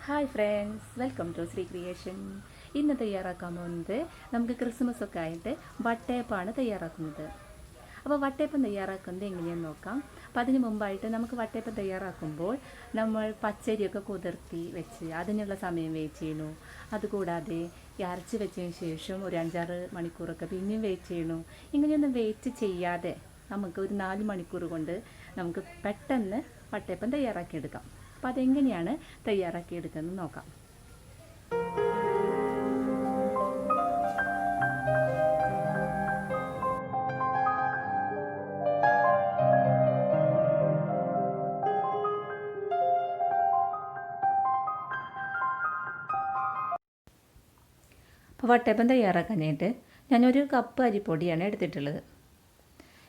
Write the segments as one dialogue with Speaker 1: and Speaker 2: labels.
Speaker 1: Hi friends, welcome to Shri creation. ഇന്ന് തയ്യാറാക്കാൻ പോകുന്നത് നമുക്ക് ക്രിസ്മസ് ഒക്കെ ആയിട്ട് വട്ടയപ്പമാണ് തയ്യാറാക്കുന്നത്. അപ്പോൾ വട്ടയപ്പം തയ്യാറാക്കുന്നത് എങ്ങനെയെന്ന് നോക്കാം. അപ്പോൾ അതിന് മുമ്പായിട്ട് നമുക്ക് വട്ടയപ്പം തയ്യാറാക്കുമ്പോൾ നമ്മൾ പച്ചരിയൊക്കെ കുതിർത്തി വെച്ച് അതിനുള്ള സമയം വെയിറ്റ് ചെയ്യണു. അതുകൂടാതെ അരച്ച് വെച്ചതിന് ശേഷം ഒരു 5-6 മണിക്കൂറൊക്കെ പിന്നെയും വെയിറ്റ് ചെയ്യണു. ഇങ്ങനെയൊന്നും വെയിറ്റ് ചെയ്യാതെ നമുക്ക് ഒരു 4 മണിക്കൂർ കൊണ്ട് നമുക്ക് പെട്ടെന്ന് വട്ടയപ്പം തയ്യാറാക്കിയെടുക്കാം. അപ്പോൾ അതെങ്ങനെയാണ് തയ്യാറാക്കിയെടുക്കുന്നത് നോക്കാം. അപ്പോൾ വട്ടയപ്പം തയ്യാറാക്കാനായിട്ട് ഞാനൊരു കപ്പ് അരിപ്പൊടിയാണ് എടുത്തിട്ടുള്ളത്.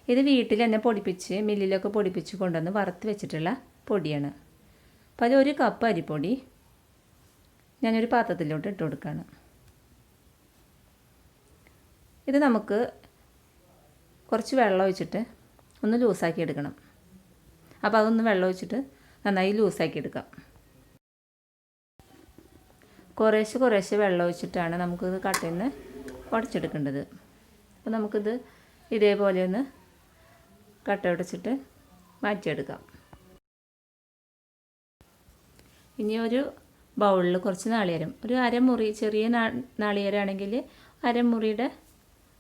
Speaker 1: ഇത് വീട്ടിൽ തന്നെ പൊടിപ്പിച്ച് മില്ലിലൊക്കെ പൊടിപ്പിച്ച് കൊണ്ടുവന്ന് വറുത്ത് വെച്ചിട്ടുള്ള പൊടിയാണ്. അപ്പോൾ അത് 1 കപ്പ് അരിപ്പൊടി ഞാനൊരു പാത്രത്തിലോട്ട് ഇട്ട് കൊടുക്കുകയാണ്. ഇത് നമുക്ക് കുറച്ച് വെള്ളം ഒഴിച്ചിട്ട് ഒന്ന് ലൂസാക്കി എടുക്കണം. അപ്പോൾ അതൊന്ന് വെള്ളം ഒഴിച്ചിട്ട് നന്നായി ലൂസാക്കി എടുക്കാം. കുറേശ്ശെ വെള്ളം ഒഴിച്ചിട്ടാണ് നമുക്കിത് കട്ടയിൽ നിന്ന് ഉടച്ചെടുക്കേണ്ടത്. അപ്പോൾ നമുക്കിത് ഇതേപോലെ ഒന്ന് കട്ട ഉടച്ചിട്ട് മാറ്റിയെടുക്കാം. ഇനി ഒരു ബൗളിൽ കുറച്ച് നാളികേരം, ഒരു അരമുറി, ചെറിയ നാളികേരമാണെങ്കിൽ അരമുറിയുടെ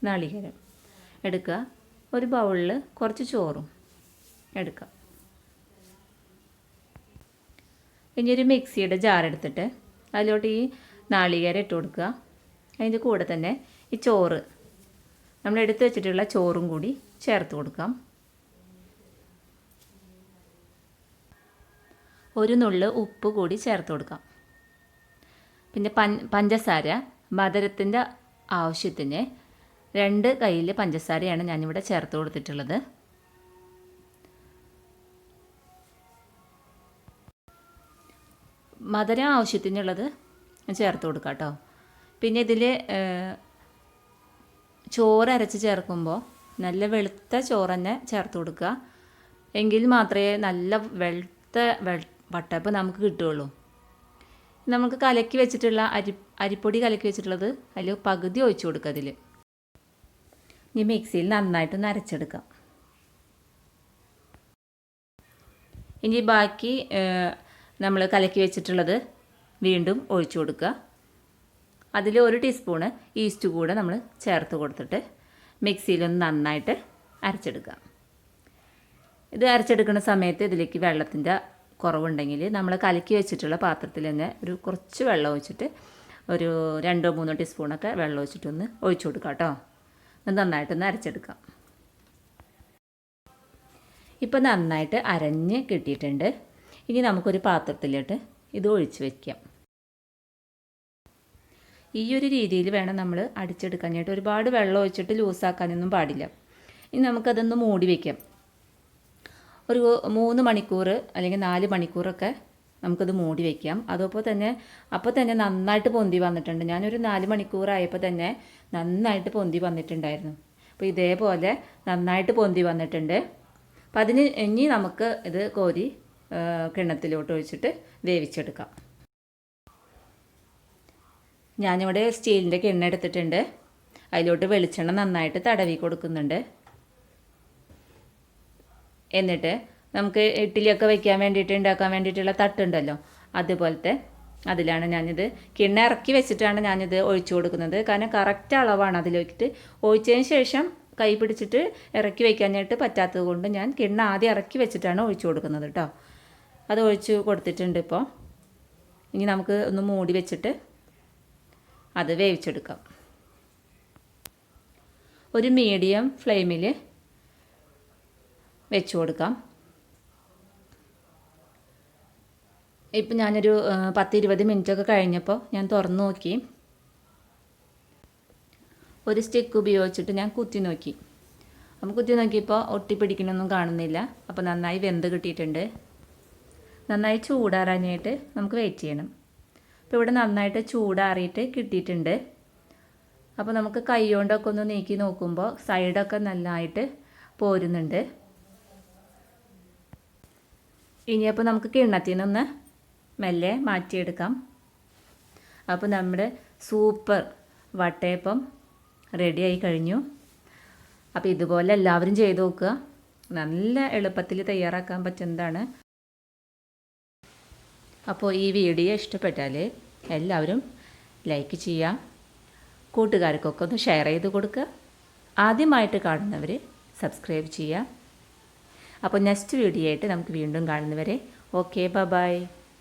Speaker 1: നാളികേരം എടുക്കുക. ഒരു ബൗളിൽ കുറച്ച് ചോറും എടുക്കുക. ഇനി ഒരു മിക്സിയുടെ ജാർ എടുത്തിട്ട് അതിലോട്ട് ഈ നാളികേരം ഇട്ട് കൊടുക്കുക. അതിൻ്റെ കൂടെ തന്നെ ഈ ചോറ്, നമ്മൾ എടുത്ത് വെച്ചിട്ടുള്ള ചോറും കൂടി ചേർത്ത് കൊടുക്കാം. ഒരു നുള്ള് ഉപ്പ് കൂടി ചേർത്ത് കൊടുക്കാം. പിന്നെ പഞ്ചസാര മധുരത്തിൻ്റെ ആവശ്യത്തിന് 2 കയ്യിൽ പഞ്ചസാരയാണ് ഞാനിവിടെ ചേർത്ത് കൊടുത്തിട്ടുള്ളത്. മധുരം ആവശ്യത്തിനുള്ളത് ചേർത്ത് കൊടുക്കാം കേട്ടോ. പിന്നെ ഇതിൽ ചോറ് അരച്ച് ചേർക്കുമ്പോൾ നല്ല വെളുത്ത ചോറ് തന്നെ ചേർത്ത് കൊടുക്കുക. എങ്കിൽ മാത്രമേ നല്ല വട്ടയപ്പം നമുക്ക് കിട്ടുകയുള്ളൂ. നമുക്ക് കലക്കി വെച്ചിട്ടുള്ള അരിപ്പൊടി കലക്കി വെച്ചിട്ടുള്ളത് അതിൽ പകുതി ഒഴിച്ചു കൊടുക്കുക. അതിൽ ഈ മിക്സിയിൽ നന്നായിട്ടൊന്ന് അരച്ചെടുക്കാം. ഇനി ബാക്കി നമ്മൾ കലക്കി വെച്ചിട്ടുള്ളത് വീണ്ടും ഒഴിച്ചു കൊടുക്കുക. അതിൽ 1 ടീസ്പൂണ് ഈസ്റ്റ് കൂടെ നമ്മൾ ചേർത്ത് കൊടുത്തിട്ട് മിക്സിയിലൊന്ന് നന്നായിട്ട് അരച്ചെടുക്കുക. ഇത് അരച്ചെടുക്കുന്ന സമയത്ത് ഇതിലേക്ക് വെള്ളത്തിൻ്റെ കുറവുണ്ടെങ്കിൽ നമ്മൾ കലക്കി വെച്ചിട്ടുള്ള പാത്രത്തിൽ തന്നെ കുറച്ച് വെള്ളം ഒഴിച്ചിട്ട് ഒരു 2-3 ടീസ്പൂണൊക്കെ വെള്ളം ഒഴിച്ചിട്ടൊന്ന് ഒഴിച്ചു കൊടുക്കാം കേട്ടോ. നന്നായിട്ടൊന്ന് അരച്ചെടുക്കാം. ഇപ്പോൾ നന്നായിട്ട് അരഞ്ഞ് കിട്ടിയിട്ടുണ്ട്. ഇനി നമുക്കൊരു പാത്രത്തിലോട്ട് ഇത് ഒഴിച്ച് വയ്ക്കാം. ഈ ഒരു രീതിയിൽ വേണം നമ്മൾ അടിച്ചെടുക്കാനായിട്ട്. ഒരുപാട് വെള്ളം ഒഴിച്ചിട്ട് ലൂസാക്കാനൊന്നും പാടില്ല. ഇനി നമുക്കതൊന്ന് മൂടി വയ്ക്കാം. ഒരു 3 മണിക്കൂർ അല്ലെങ്കിൽ 4 മണിക്കൂറൊക്കെ നമുക്കത് മൂടി വയ്ക്കാം. അപ്പോൾ തന്നെ നന്നായിട്ട് പൊന്തി വന്നിട്ടുണ്ട്. ഞാനൊരു 4 മണിക്കൂറായപ്പോൾ തന്നെ നന്നായിട്ട് പൊന്തി വന്നിട്ടുണ്ടായിരുന്നു. അപ്പോൾ ഇതേപോലെ നന്നായിട്ട് പൊന്തി വന്നിട്ടുണ്ട്. അപ്പോൾ ഇനി നമുക്ക് ഇത് കോരി കിണ്ണത്തിലോട്ട് ഒഴിച്ചിട്ട് വേവിച്ചെടുക്കാം. ഞാനിവിടെ സ്റ്റീലിൻ്റെ കിണ്ണ എടുത്തിട്ടുണ്ട്. അതിലോട്ട് വെളിച്ചെണ്ണ നന്നായിട്ട് തടവി കൊടുക്കുന്നുണ്ട്. എന്നിട്ട് നമുക്ക് ഇഡ്ഡലിയൊക്കെ വയ്ക്കാൻ വേണ്ടിയിട്ട് ഉണ്ടാക്കാൻ വേണ്ടിയിട്ടുള്ള തട്ടുണ്ടല്ലോ, അതുപോലത്തെ അതിലാണ് ഞാനിത് കിണ്ണ ഇറക്കി വെച്ചിട്ടാണ് ഞാനിത് ഒഴിച്ചു കൊടുക്കുന്നത്. കാരണം കറക്റ്റ് അളവാണ് അതിലേക്ക് ഒഴിച്ചതിന് ശേഷം കൈ പിടിച്ചിട്ട് ഇറക്കി വയ്ക്കാനായിട്ട് പറ്റാത്തത് കൊണ്ട് ഞാൻ കിണ്ണ ആദ്യം ഇറക്കി വെച്ചിട്ടാണ് ഒഴിച്ചു കൊടുക്കുന്നത് കേട്ടോ. അത് ഒഴിച്ചു കൊടുത്തിട്ടുണ്ട്. ഇപ്പോൾ ഇനി നമുക്ക് ഒന്ന് മൂടി വെച്ചിട്ട് അത് വേവിച്ചെടുക്കാം. ഒരു മീഡിയം ഫ്ലെയിമിൽ വെച്ച് കൊടുക്കാം. ഇപ്പം ഞാനൊരു 10-20 മിനിറ്റൊക്കെ കഴിഞ്ഞപ്പോൾ ഞാൻ തുറന്നു നോക്കി. ഒരു സ്റ്റിക്ക് ഉപയോഗിച്ചിട്ട് ഞാൻ കുത്തി നോക്കി. അപ്പം കുത്തി നോക്കിയപ്പോൾ ഒട്ടിപ്പിടിക്കണമൊന്നും കാണുന്നില്ല. അപ്പോൾ നന്നായി വെന്ത് കിട്ടിയിട്ടുണ്ട്. നന്നായി ചൂടാറാനായിട്ട് നമുക്ക് വെയിറ്റ് ചെയ്യണം. അപ്പോൾ ഇവിടെ നന്നായിട്ട് ചൂടാറിയിട്ട് കിട്ടിയിട്ടുണ്ട്. അപ്പോൾ നമുക്ക് കൈ കൊണ്ടൊക്കെ ഒന്ന് നീക്കി നോക്കുമ്പോൾ സൈഡൊക്കെ നന്നായിട്ട് പോരുന്നുണ്ട്. ഇനിയപ്പോൾ നമുക്ക് കിണ്ണത്തിൽ നിന്ന് മെല്ലെ മാറ്റിയെടുക്കാം. അപ്പോൾ നമ്മുടെ സൂപ്പർ വട്ടയപ്പം റെഡിയായി കഴിഞ്ഞു. അപ്പോൾ ഇതുപോലെ എല്ലാവരും ചെയ്ത് നോക്കുക. നല്ല എളുപ്പത്തിൽ തയ്യാറാക്കാൻ പറ്റുന്നതാണ്. അപ്പോൾ ഈ വീഡിയോ ഇഷ്ടപ്പെട്ടാൽ എല്ലാവരും ലൈക്ക് ചെയ്യുക, കൂട്ടുകാർക്കൊക്കെ ഒന്ന് ഷെയർ ചെയ്ത് കൊടുക്കുക. ആദ്യമായിട്ട് കാണുന്നവർ സബ്സ്ക്രൈബ് ചെയ്യുക. അപ്പോൾ നെക്സ്റ്റ് വീഡിയോ ആയിട്ട് നമുക്ക് വീണ്ടും കാണുന്നവരെ ഓക്കെ ബൈ.